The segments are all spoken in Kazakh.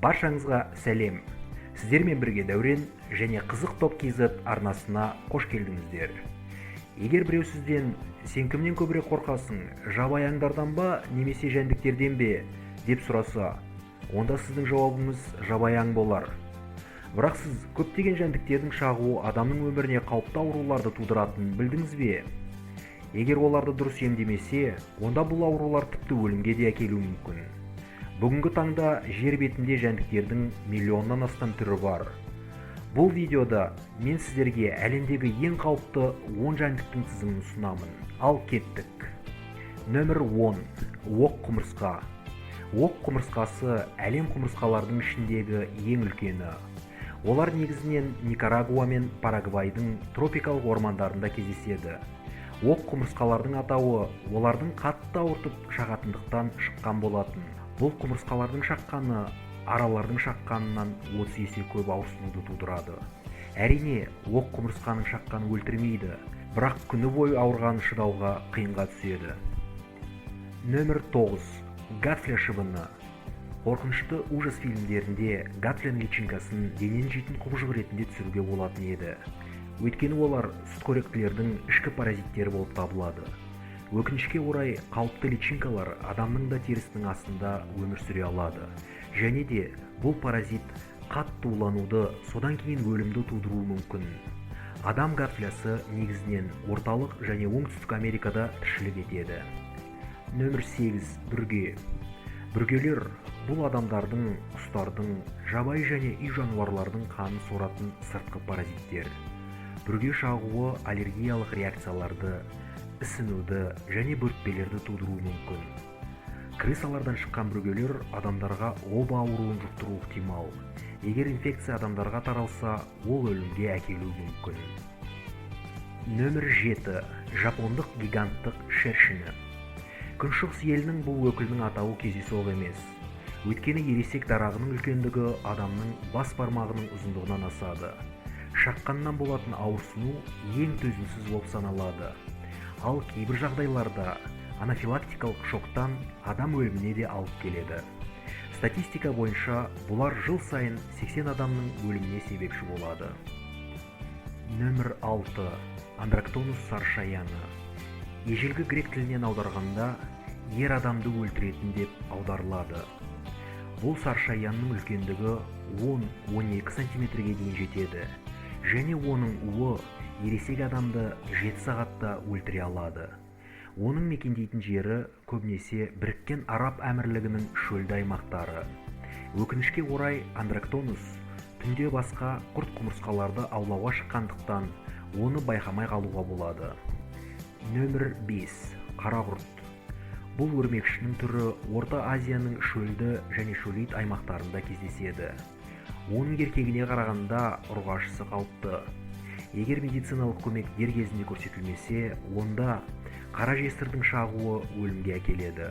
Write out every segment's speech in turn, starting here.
Баршаңызға сәлем. Сіздермен бірге Дәурен және Қызық топ KZ арнасына қош келдіңіздер. Егер біреу сізден сен кімнен көбірек қорқасың, жабайы аңдардан ба немесе жәндіктерден бе деп сұраса, онда сіздің жауабыңыз жабайы аң болар. Бірақ сіз көптеген жәндіктердің шағуы адамның өміріне қауіпті ауруларды тудыратынын білдіңіз бе? Егер оларды дұрыс емдемесе, онда бұл аурулар тіпті өлімге де әкелуі мүмкін. Бүгінгі таңда жер бетінде жәндіктердің миллионнан астам түрі бар. Бұл видеода мен сіздерге әлемдегі ең қауіпті 10 жәндіктің тізімін ұсынамын. Ал кеттік. Нөмір 10. Оқ құмырсқа. Оқ құмырсқасы әлем құмырсқалардың ішіндегі ең үлкені. Олар негізінен Никарагуа мен Парагвайдың тропикалық ормандарында кездеседі. Оқ құмырсқалардың атауы олардың қатты ауыртып шағатындықтан шыққан болатын. Бұл құмырсқалардың шаққаны аралардың шаққанынан 30 есе көп ауырсынуды тудырады. Әрине, оқ құмырсқаның шаққаны өлтірмейді, бірақ күні бойы ауырғаны шыдауға қиынға түседі. Нөмір 9. Гатфля шыбыны. Қорқынышты ужас фильмдерінде Гатфляның личинкасын денені жейтін құбыжық ретінде түсіруге болатын еді. Өйткені олар сүтқоректілердің ішкі паразиттері болып табылады. Өкінішке орай, қауіпті личинкалар адамның да терісінің астында өмір сүре алады. Және де бұл паразит қатты улануды, содан кейін өлімді тудыруы мүмкін. Адам гатфлясы негізінен орталық және оңтүстік Америкада тіршілік етеді. Нөмір 8. Бүрге. Бүргелер бұл адамдардың, құстардың, жабайы және үй жануарлардың қанын соратын сыртқы паразиттер. Бүрге шағуы аллергиялық реакцияларды, ісінуді және бөртпелерді тудыруы мүмкін. Крысалардан шыққан бүргелер адамдарға оба ауруын жұқтыруы ықтимал. Егер инфекция адамдарға таралса, ол өлімге әкелуі мүмкін. Нөмір 7. Жапондық гиганттық шершіні. Күншығыс елінің бұл өкілінің атауы кездейсоқ емес. Өйткені ересек дарағының үлкендігі адамның бас бармағының ұзындығынан асады. Шаққаннан болатын ауырсыну ең төзімсіз болып саналады. Ал кейбір жағдайларда анафилактикалық шоктан адам өліміне де алып келеді. Статистика бойынша бұлар жыл сайын 80 адамның өліміне себепші болады. Нөмір 6. Андрактонус саршаяны. Ежелгі грек тілінен аударғанда ер адамды өлтіретін деп аударылады. Бұл саршаянның үлкендігі 10-12 сантиметрге дейін жетеді. Және оның уы ересек адамды 7 сағатта өлтіре алады. Оның мекендейтін жері көбінесе Біріккен Араб Әмірлігінің шөлді аймақтары. Өкінішке орай, Андрактонус түнде басқа құрт құмырсқаларды аулауға шыққандықтан оны байқамай қалуға болады. Нөмір 5. Қара құрт. Бұл өрмекшінің түрі Орта Азияның шөлді және шөлейт аймақтарында кездеседі. Оның еркегіне қарағанда ұрғашысы қауіпті. Егер медициналық көмек дер кезінде көрсетілмесе, онда қара жесірдің шағуы өлімге әкеледі.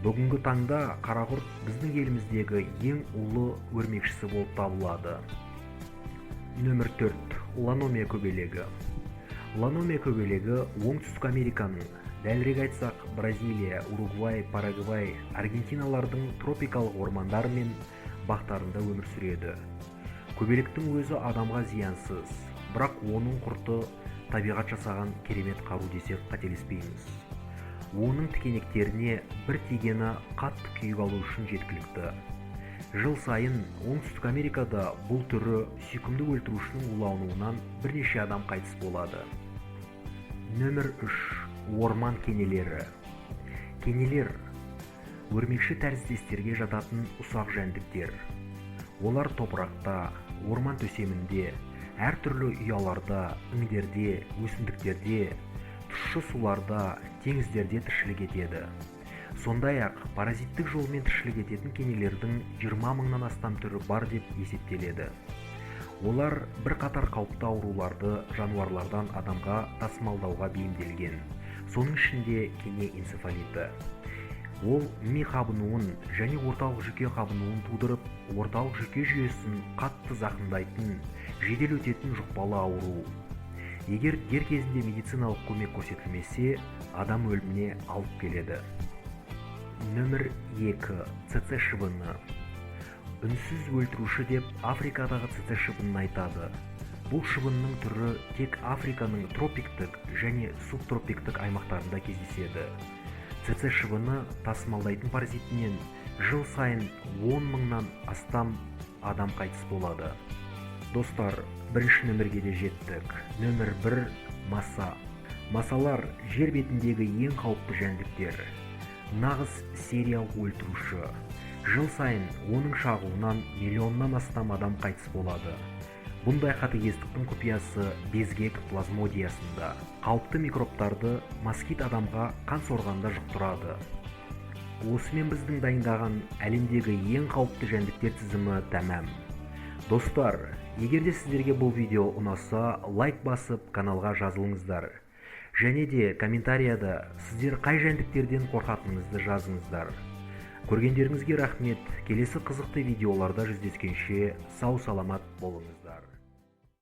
Бүгінгі таңда қара құрт біздің еліміздегі ең ұлы өрмекшісі болып табылады. Нөмір 4. Ланомия көбелегі. Ланомия көбелегі оңтүстік Американың, дәлірек айтсақ, Бразилия, Уругвай, Парагвай, Аргентиналардың тропикалық ормандары мен бақтарында өмір сүреді. Көбелектің өзі адамға зиянсыз, бірақ оның құрты табиғат жасаған керемет қару десек қателеспейміз. Оның тікенектеріне бір тигені қатты күйік алу үшін жеткілікті. Жыл сайын оңтүстік Америкада бұл түрі сүйкімді өлтірушінің улануынан бірнеше адам қайтыс болады. Нөмір 3. Орман кенелері. Кенелер өрмекші тәріздестерге жататын ұсақ жәндіктер. Олар топырақта, орман төсемінде, әртүрлі ұяларда, іңдерде, өсімдіктерде, тұщы суларда, теңіздерде тіршілік етеді. Сондай-ақ паразиттік жолмен тіршілік ететін кенелердің 20 мыңнан астам түрі бар деп есептеледі. Олар бірқатар қауіпті ауруларды жануарлардан адамға тасымалдауға бейімделген. Соның ішінде кене энцефалиті. Ол ми қабынуын және орталық жүйке қабынуын тудырып, орталық жүйке жүйесін қатты зақымдайтын, жедел өтетін жұқпалы ауру. Егер дер кезінде медициналық көмек көрсетілмесе, адам өліміне алып келеді. Нөмір 2. ЦЦ шыбыны. үнсіз өлтіруші деп Африкадағы ЦЦ шыбынын айтады. Бұл шыбынның түрі тек Африканың тропиктік және субтропиктік аймақтарында кездеседі. ЦЦ шыбыны тасымалдайтын паразитінен жыл сайын 10 мыңнан астам адам қайтыс болады. Достар, бірінші нөмірге де жеттік. Нөмір 1 – маса. Масалар жер бетіндегі ең қауіпті жәндіктер. Нағыз сериал өлтіруші. Жыл сайын оның шағуынан миллионнан астам адам қайтыс болады. Бұндай қатыгездіктің құпиясы безгек плазмодиясында. Қауіпті микробтарды москит адамға қан сорғанда жұқтырады. Осымен біздің дайындаған әлемдегі ең қауіпті жәндіктер тізімі тәмам. Достар, егерде сіздерге бұл видео ұнаса, лайк басып, каналға жазылыңыздар. Және де комментарияда сіздер қай жәндіктерден қорқатыныңызды жазыңыздар. Көргендеріңізге рахмет. Келесі қызықты видеоларда жүздескенше сау саламат болыңыздар.